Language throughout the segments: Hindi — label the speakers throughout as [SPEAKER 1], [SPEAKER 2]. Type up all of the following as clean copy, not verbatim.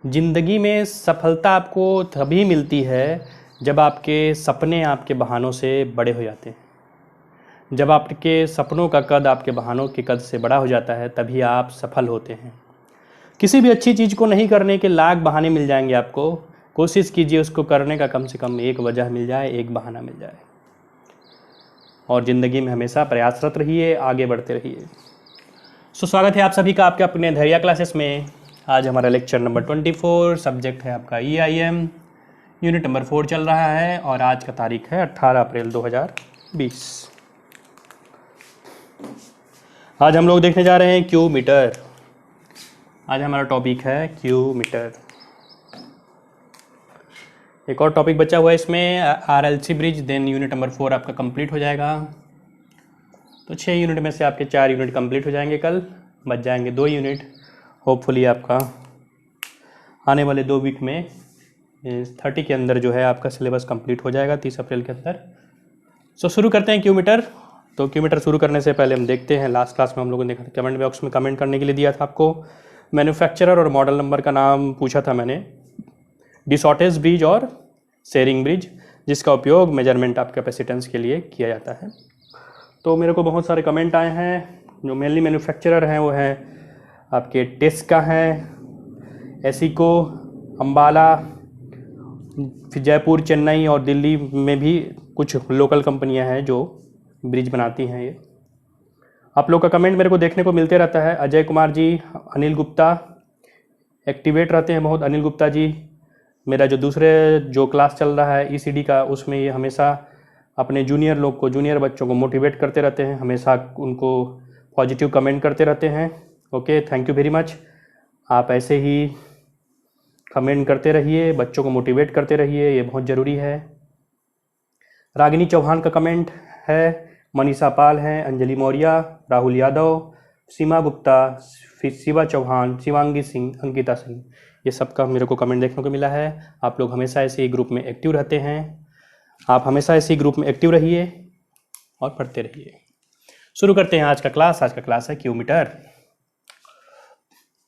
[SPEAKER 1] ज़िंदगी में सफलता आपको तभी मिलती है जब आपके सपने आपके बहानों से बड़े हो जाते हैं। जब आपके सपनों का कद आपके बहानों के कद से बड़ा हो जाता है तभी आप सफल होते हैं। किसी भी अच्छी चीज़ को नहीं करने के लाख बहाने मिल जाएंगे आपको। कोशिश कीजिए उसको करने का कम से कम एक वजह मिल जाए, एक बहाना मिल जाए। और ज़िंदगी में हमेशा प्रयासरत रहिए, आगे बढ़ते रहिए। स्वागत है आप सभी का आपके अपने धैर्य क्लासेस में। आज हमारा लेक्चर नंबर 24, सब्जेक्ट है आपका EIM, यूनिट नंबर 4 चल रहा है और आज का तारीख है 18 अप्रैल 2020। आज हम लोग देखने जा रहे हैं क्यू मीटर। आज हमारा टॉपिक है क्यू मीटर। एक और टॉपिक बचा हुआ है इसमें, RLC bridge, then unit number 4 आपका कंप्लीट हो जाएगा। तो 6 यूनिट में से आपके 4 यूनिट कंप्लीट हो जाएंगे, कल बच जाएंगे 2 यूनिट। होपफुली आपका आने वाले 2 वीक में 30 के अंदर जो है आपका सिलेबस कंप्लीट हो जाएगा, 30 अप्रैल के अंदर। शुरू करते हैं क्यू मीटर। तो क्यू मीटर शुरू करने से पहले हम देखते हैं, लास्ट क्लास में हम लोगों ने देखा था, कमेंट बॉक्स में कमेंट करने के लिए दिया था आपको। मैन्युफैक्चरर और मॉडल नंबर का नाम पूछा था मैंने, डिसॉटेज ब्रिज और शेयरिंग ब्रिज, जिसका उपयोग मेजरमेंट ऑफ कैपेसिटेंस के लिए किया जाता है। तो मेरे को बहुत सारे कमेंट आए हैं। जो मेनली मैन्युफैक्चरर हैं वो हैं आपके टेस्का हैं, एसिको, अम्बाला, जयपुर, चेन्नई और दिल्ली में भी कुछ लोकल कंपनियां हैं जो ब्रिज बनाती हैं। ये आप लोग का कमेंट मेरे को देखने को मिलते रहता है। अजय कुमार जी, अनिल गुप्ता एक्टिवेट रहते हैं बहुत। अनिल गुप्ता जी, मेरा जो दूसरे जो क्लास चल रहा है ECD का, उसमें ये हमेशा अपने जूनियर लोग को, जूनियर बच्चों को मोटिवेट करते रहते हैं, हमेशा उनको पॉजिटिव कमेंट करते रहते हैं। Okay, thank you very much. आप ऐसे ही कमेंट करते रहिए, बच्चों को मोटिवेट करते रहिए, ये बहुत ज़रूरी है। रागिनी चौहान का कमेंट है, मनीषा पाल हैं, अंजलि मौर्य, राहुल यादव, सीमा गुप्ता, शिवा चौहान, शिवांगी सिंह, अंकिता सिंह, ये सबका मेरे को कमेंट देखने को मिला है। आप लोग हमेशा ऐसे ही ग्रुप में एक्टिव रहते हैं। आप हमेशा इसी ग्रुप में एक्टिव रहिए और पढ़ते रहिए। शुरू करते हैं आज का क्लास। आज का क्लास है Q meter.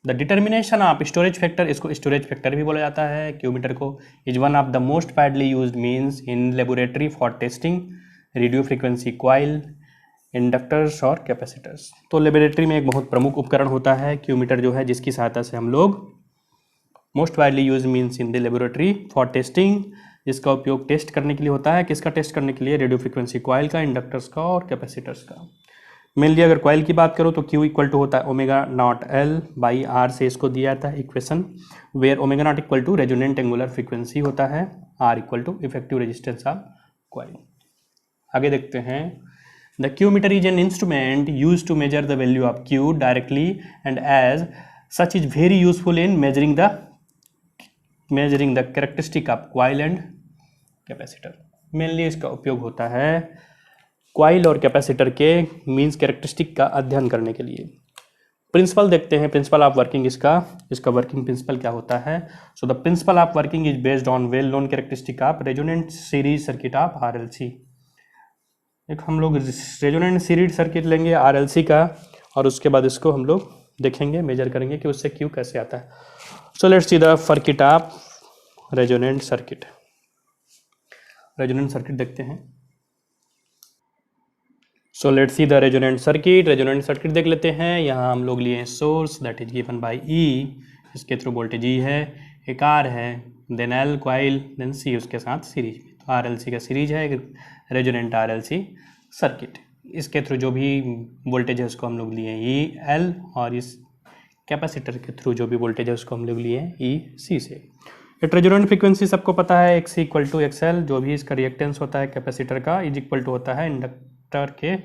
[SPEAKER 1] The determination of storage factor, इसको स्टोरेज फैक्टर भी बोला जाता है क्यू मीटर को, is one of the most widely used means in laboratory for testing radio frequency coil, inductors और कैपेसिटर्स। तो लेबोरेटरी में एक बहुत प्रमुख उपकरण होता है क्यू मीटर जो है, जिसकी सहायता से हम लोग most widely use means in the laboratory for testing, जिसका उपयोग टेस्ट करने के लिए होता है। किसका टेस्ट करने के लिए? रेडियो फ्रीक्वेंसी कॉइल का, इंडक्टर्स का और कैपेसिटर्स का। मेनली अगर कॉइल की बात करो तो Q इक्वल टू होता है ω0L/R से इसको दिया जाता है equation, where ω0 equal to resonant angular frequency होता है, R equal to effective resistance of coil. आगे देखते हैं, the Q meter is an instrument use to measure the value of Q directly and as such is very useful in measuring the characteristic of coil and capacitor. Mainly इसका उपयोग होता है कॉइल और कैपेसिटर के मीन्स कैरेक्टरिस्टिक का अध्ययन करने के लिए। प्रिंसिपल देखते हैं, प्रिंसिपल ऑफ वर्किंग इसका वर्किंग प्रिंसिपल क्या होता है। So the principle of working is based on well known characteristic of resonant series circuit of RLC। एक हम लोग रेजोनेंट सीरीज सर्किट लेंगे RLC का, और उसके बाद इसको हम लोग देखेंगे, मेजर करेंगे कि उससे क्यू कैसे आता है। So let's see the circuit of resonant circuit. Resonant circuit देखते हैं। So let's see the resonant circuit. Resonant circuit देख लेते हैं। यहाँ हम लोग लिए source that is given by E, इसके थ्रू वोल्टेज E है, एक R है, then L coil, then C उसके साथ सीरीज में। तो RLC का सीरीज है, रेजोनेंट RLC सर्किट। इसके थ्रू जो भी वोल्टेज है उसको हम लोग लिए E L, और इस कैपेसिटर के थ्रू जो भी वोल्टेज है उसको हम लोग लिए E C से। एक रेजोनेंट फ्रीक्वेंसी सबको पता है, XC इक्वल टू XL, जो भी इसका रिएक्टेंस होता है कैपेसिटर का, इज इक्वल टू होता है इंडक्टर के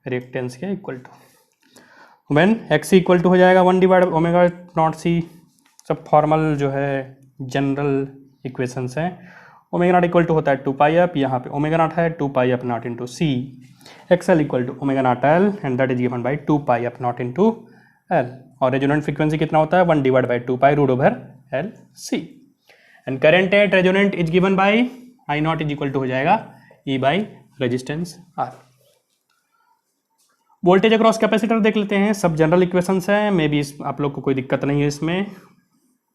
[SPEAKER 1] रिएक्टेंस के equal to. When XC equal to हो जाएगा 1/ω0C। सब फॉर्मल जो है जनरल इक्वेशंस हैं। ω0 इक्वल टू होता है 2πf, यहाँ पे ω0 है 2πf0 into C। XL equal to ω0L and that is given by 2πf0 into L। और रेजोनेंट फ्रीक्वेंसी कितना होता है? 1/2π√LC। And current at resonant is given by I0 is equal to हो जाएगा E by resistance R। Voltage across capacitor देख लेते हैं। सब जनरल इक्वेशंस हैं, मे बी आप लोग को कोई दिक्कत नहीं है इसमें।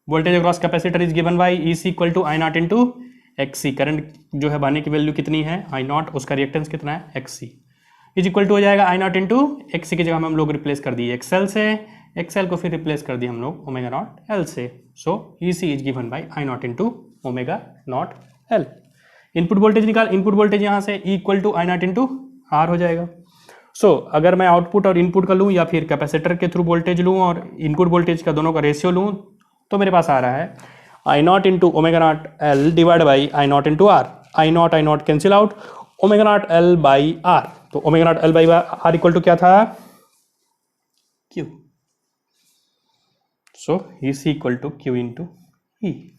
[SPEAKER 1] Voltage across capacitor is given by E C equal to I naught into X C. Current जो है बहाने की वैल्यू कितनी है आई नॉट, उसका रिएक्टेंस कितना है X C, is equal to हो जाएगा I naught into X C की जगह हम लोग रिप्लेस कर दिए एक्सएल से, एक्सएल को फिर रिप्लेस कर दिए हम लोग ओमेगा नॉट एल से। So E C is given by I naught into omega naught L. Input voltage निकाल, इनपुट वोल्टेज यहाँ से E equal to I naught into R हो जाएगा। सो अगर मैं आउटपुट और इनपुट का लूँ या फिर कैपेसिटर के थ्रू वोल्टेज लूँ और इनपुट वोल्टेज का दोनों का रेशियो लूँ, तो मेरे पास आ रहा है I naught into omega naught L divide by I naught into R. I naught cancel out, omega naught L by R. तो omega naught L by R equal to क्या था Q. So E C equal to Q into E.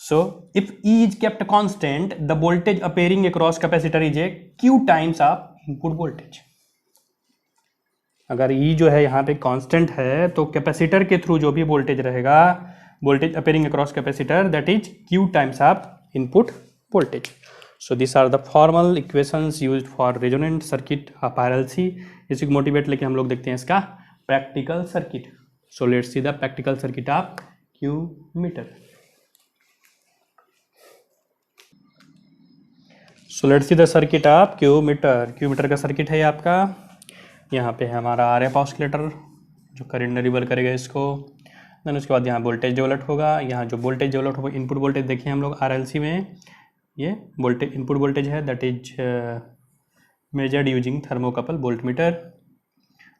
[SPEAKER 1] So if E is kept constant, the voltage appearing across capacitor is a Q times of input voltage. अगर E जो है यहाँ पे कांस्टेंट है तो कैपेसिटर के थ्रू जो भी वोल्टेज रहेगा, voltage appearing across capacitor, that is Q times of input voltage. So this are the formal equations used for resonant circuit of RLC। इसी को मोटिवेट लेके हम लोग देखते हैं इसका practical circuit. So let's see the practical circuit of Q meter. So let's see the circuit of Q meter. Q meter का सर्किट है आपका, यहाँ पे है हमारा आर एफ ऑसिलेटर जो करंट डिलीवर करेगा इसको। देन उसके बाद यहाँ वोल्टेज डेवलप होगा, यहाँ जो वोल्टेज डेवलप होगा इनपुट वोल्टेज देखिए हम लोग RLC में ये वोल्टेज इनपुट वोल्टेज है, that is measured using thermocouple voltmeter.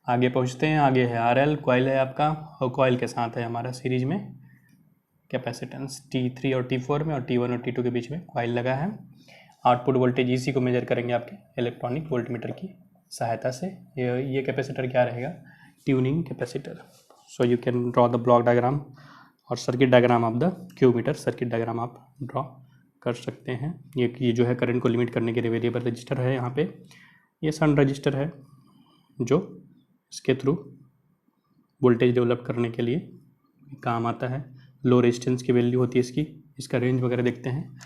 [SPEAKER 1] आगे पहुँचते हैं, आगे है RL, कॉइल है आपका, और कॉइल के साथ है हमारा सीरीज में कैपेसिटेंस T3 और T4 में, और T1 और T2 के बीच में कॉइल लगा है। आउटपुट वोल्टेज इसी को मेजर करेंगे आपके इलेक्ट्रॉनिक वोल्टमीटर की सहायता से। ये कैपेसिटर क्या रहेगा, tuning capacitor. So you can draw the block diagram और circuit diagram of the Q meter. Circuit diagram आप ड्रॉ कर सकते हैं। ये जो है करंट को लिमिट करने के लिए वेरिएबल रजिस्टर है यहाँ पे। ये सन रजिस्टर है जो इसके थ्रू वोल्टेज डेवलप करने के लिए काम आता है। लो रेजिस्टेंस की वैल्यू होती है इसकी, इसका रेंज वगैरह देखते हैं।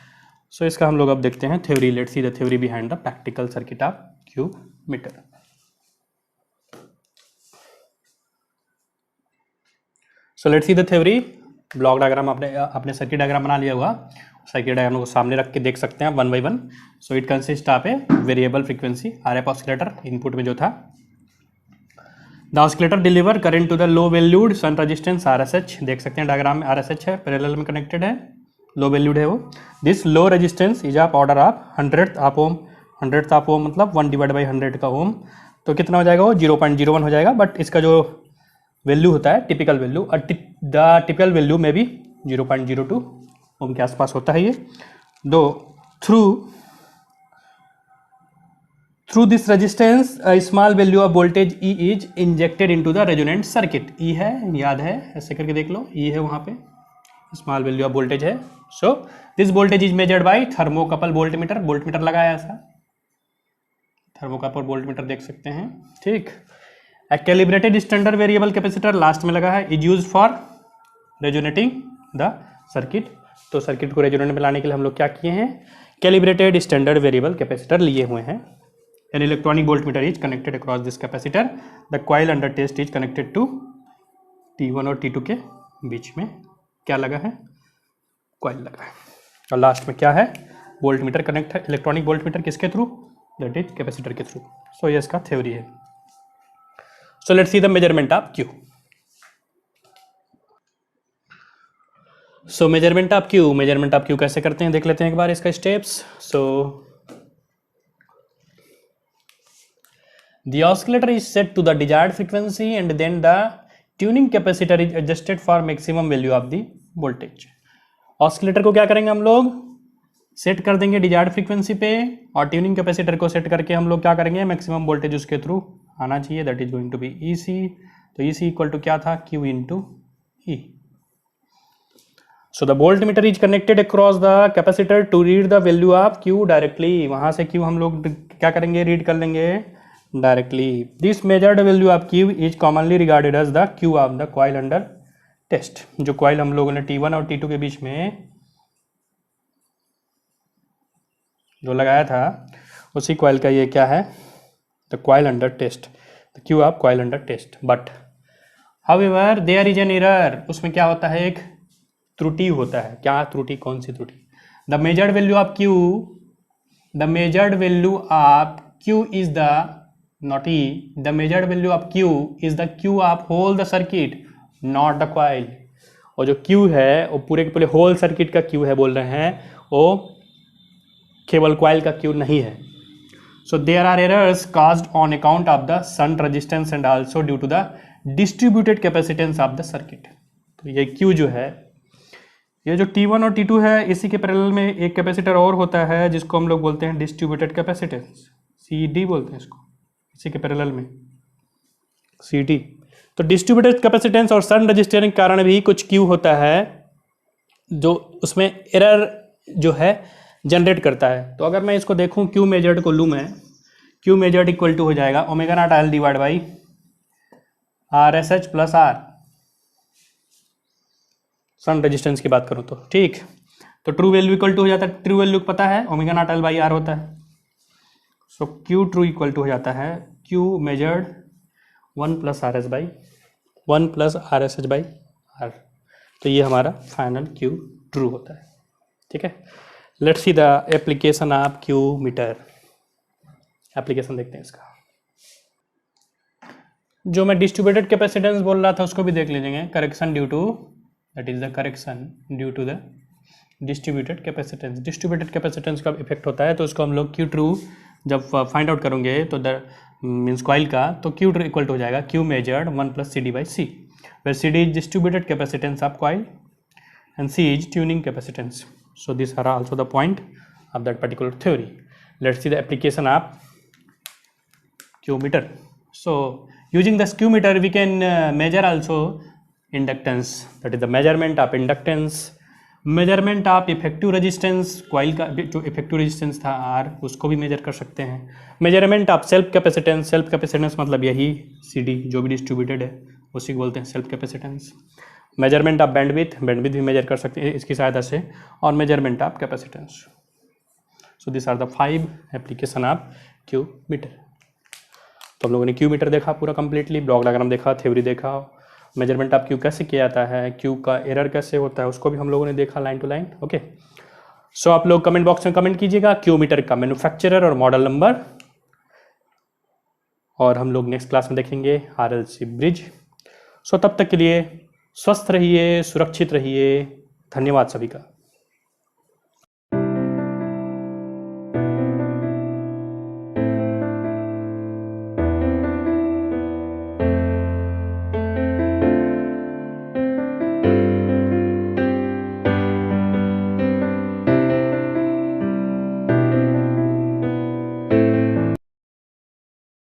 [SPEAKER 1] सो इसका हम लोग अब देखते हैं theory. Let's see the theory behind the practical circuit of Q meter. So let's see the theory. Block diagram आपने सर्किट डायग्राम बना लिया हुआ, सर्किट डायग्राम को सामने रख के देख सकते हैं one by one. So it consist of a variable frequency RF oscillator, input में जो था। The oscillator deliver current to the low valued shunt resistance RSH। देख सकते हैं डायग्राम में RSH है, पैरेलल में कनेक्टेड है, लो वैल्यूड है वो। This low resistance is of order of 100th of ohm. 100th of ohm मतलब 1 डिवाइड बाई 100 का ओम, तो कितना हो जाएगा वो 0.01 हो जाएगा। बट इसका जो वैल्यू होता है typical value, the typical value में भी 0.02 ओम के आसपास होता है ये। दो through this resistance small value of voltage E is injected into the resonant circuit. E है, याद है, ऐसे करके देख लो, E है वहाँ पे, स्मॉल वैल्यू ऑफ वोल्टेज है। So this voltage is measured by thermocouple voltmeter. Voltmeter लगाया ऐसा, थर्मोकपल वोल्टमीटर देख सकते हैं, ठीक। A calibrated standard variable capacitor last में लगा है, is use for resonating the circuit. तो सर्किट को रेजोनेट में लाने के लिए हम लोग क्या किए हैं, कैलिब्रेटेड स्टैंडर्ड वेरिएबल कैपेसिटर लिए हुए हैं। An electronic voltmeter is connected across this capacitor. The coil under test is connected to T1 और T2 के बीच में क्या लगा है, कॉइल लगा है। और लास्ट में क्या है, वोल्टमीटर कनेक्ट है, इलेक्ट्रॉनिक वोल्टमीटर किसके थ्रू, दैट इज कैपेसिटर के थ्रू। सो ये इसका थ्योरी है। So let's see the measurement of Q. So measurement of Q कैसे करते हैं देख लेते हैं एक बार इसका steps. So the oscillator is set to the desired frequency and then the tuning capacitor is adjusted for maximum value of the voltage. Oscillator को क्या करेंगे हम लोग, सेट कर देंगे डिजायर्ड फ्रीक्वेंसी पे, और ट्यूनिंग कैपेसिटर को सेट करके हम लोग क्या करेंगे, मैक्सिमम वोल्टेज उसके थ्रू आना चाहिए, that is going to be EC। तो EC इक्वल टू क्या था, Q into E। So the voltmeter is connected across the capacitor to read the value of Q directly. वहां से Q हम लोग क्या करेंगे, रीड कर लेंगे directly. This measured value of Q is commonly regarded as the Q of the coil under test. जो कॉइल हम लोगों ने T1 और T2 के बीच में जो लगाया था, उसी कॉइल का ये क्या है, the coil under test, the Q of coil under test. But however there is an error, उसमें क्या होता है, एक त्रुटि होता है। क्या त्रुटि, कौन सी त्रुटि? The measured value of Q, the measured value of Q is the not E, the measured value of Q is the Q of whole the circuit not the coil. और जो क्यू है वो पूरे के पूरे होल सर्किट का क्यू है बोल रहे हैं, वो केवल कॉइल का क्यू नहीं है। So there are errors caused on account of the shunt resistance and also due to the distributed capacitance of the circuit. तो ये क्यू जो है, ये जो T1 और T2 है, इसी के पैरेलल में एक कैपेसिटर और होता है जिसको हम लोग बोलते हैं डिस्ट्रीब्यूटेड कैपेसिटेंस, CD बोलते हैं इसको, इसी के पैरेलल में CD। तो डिस्ट्रीब्यूटेड कैपेसिटेंस और शंट रजिस्टर के कारण भी कुछ क्यू होता है जो उसमें एरर जो है जनरेट करता है। तो अगर मैं इसको देखूं, क्यू मेजर्ड को लूँ मैं, क्यू मेजर्ड इक्वल टू हो जाएगा omega naught L divide by RSH plus R, shunt resistance की बात करूं तो, ठीक। तो ट्रू वैल्यू इक्वल टू हो जाता है, ट्रू वैल्यू पता है omega naught L by R होता है। सो क्यू ट्रू इक्वल टू हो जाता है Q measured 1 plus RS by 1 plus RSH by R। तो ये हमारा फाइनल क्यू ट्रू होता है, ठीक है। Let's see the application of Q meter. Application देखते हैं इसका। जो मैं डिस्ट्रीब्यूटेड कैपेसिटेंस बोल रहा था उसको भी देख लीजिए। Correction due to, that is the correction due to the distributed capacitance. Distributed capacitance का इफेक्ट होता है, तो उसको हम लोग क्यू ट्रू जब फाइंड आउट करेंगे तो द मीन्स कॉइल का, तो क्यू ट्रू इक्वल टू हो जाएगा Q measured 1 plus CD by C, where CD is distributed capacitance of coil and C is tuning capacitance. So these are also the point of that particular theory. Let's see the application of Q meter. So using the Q meter we can measure also inductance, that is the measurement of inductance, measurement of effective resistance, coil का जो effective resistance था R उसको भी measure कर सकते हैं। measurement of self capacitance, self capacitance मतलब यही CD जो भी distributed है उसी को बोलते हैं self capacitance। Measurement of bandwidth, bandwidth भी मेजर कर सकते हैं इसकी सहायता से, और measurement of capacitance. So this are the 5 application of Q meter. तो हम लोगों ने क्यू मीटर देखा पूरा कंप्लीटली, ब्लॉक डायग्राम देखा, थ्योरी देखा, मेजरमेंट ऑफ क्यू कैसे किया जाता है, क्यू का एरर कैसे होता है उसको भी हम लोगों ने देखा लाइन टू लाइन। ओके, सो आप लोग कमेंट बॉक्स में कमेंट कीजिएगा क्यू मीटर का मैन्युफैक्चरर और मॉडल नंबर, और हम लोग नेक्स्ट क्लास में देखेंगे RLC ब्रिज। सो तब तक के लिए स्वस्थ रहिए, सुरक्षित रहिए। धन्यवाद सभी का।